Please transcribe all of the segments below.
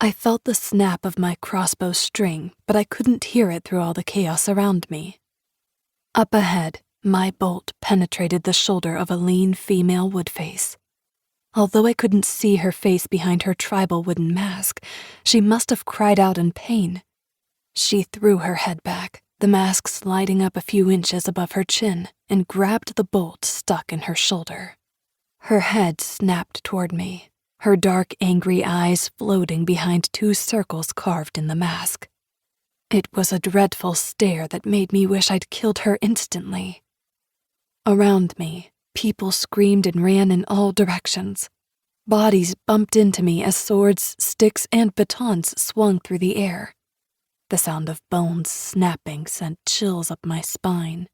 I felt the snap of my crossbow string, but I couldn't hear it through all the chaos around me. Up ahead, my bolt penetrated the shoulder of a lean female woodface. Although I couldn't see her face behind her tribal wooden mask, she must have cried out in pain. She threw her head back, the mask sliding up a few inches above her chin, and grabbed the bolt stuck in her shoulder. Her head snapped toward me, her dark, angry eyes floating behind 2 circles carved in the mask. It was a dreadful stare that made me wish I'd killed her instantly. Around me, people screamed and ran in all directions. Bodies bumped into me as swords, sticks, and batons swung through the air. The sound of bones snapping sent chills up my spine.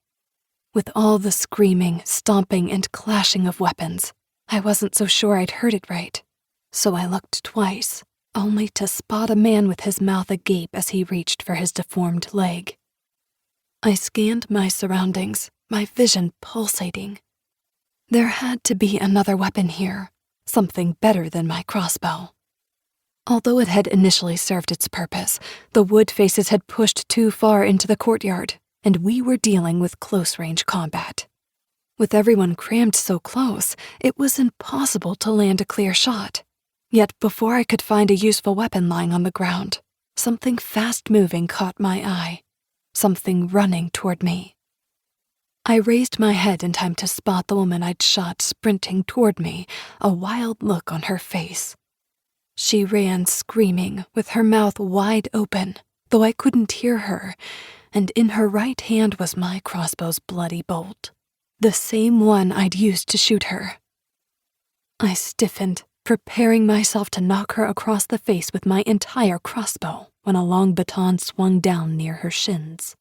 With all the screaming, stomping, and clashing of weapons, I wasn't so sure I'd heard it right, so I looked twice, only to spot a man with his mouth agape as he reached for his deformed leg. I scanned my surroundings, my vision pulsating. There had to be another weapon here, something better than my crossbow. Although it had initially served its purpose, the wood faces had pushed too far into the courtyard, and we were dealing with close-range combat. With everyone crammed so close, it was impossible to land a clear shot. Yet before I could find a useful weapon lying on the ground, something fast-moving caught my eye, something running toward me. I raised my head in time to spot the woman I'd shot sprinting toward me, a wild look on her face. She ran screaming, with her mouth wide open, though I couldn't hear her, and in her right hand was my crossbow's bloody bolt, the same one I'd used to shoot her. I stiffened, preparing myself to knock her across the face with my entire crossbow when a long baton swung down near her shins.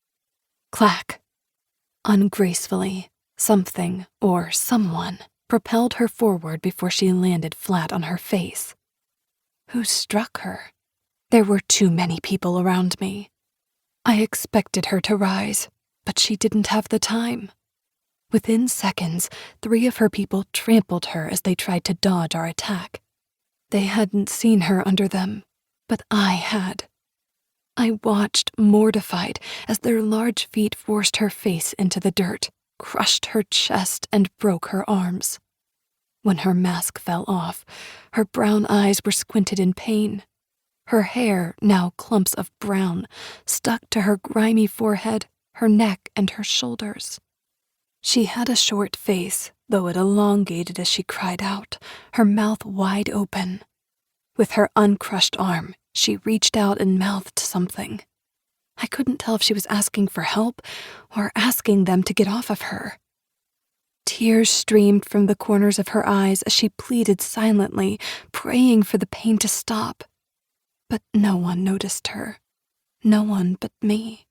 Clack! Ungracefully, something or someone propelled her forward before she landed flat on her face. Who struck her? There were too many people around me. I expected her to rise, but she didn't have the time. Within seconds, 3 of her people trampled her as they tried to dodge our attack. They hadn't seen her under them, but I had. I watched, mortified, as their large feet forced her face into the dirt, crushed her chest, and broke her arms. When her mask fell off, her brown eyes were squinted in pain. Her hair, now clumps of brown, stuck to her grimy forehead, her neck, and her shoulders. She had a short face, though it elongated as she cried out, her mouth wide open. With her uncrushed arm, she reached out and mouthed something. I couldn't tell if she was asking for help or asking them to get off of her. Tears streamed from the corners of her eyes as she pleaded silently, praying for the pain to stop. But no one noticed her. No one but me.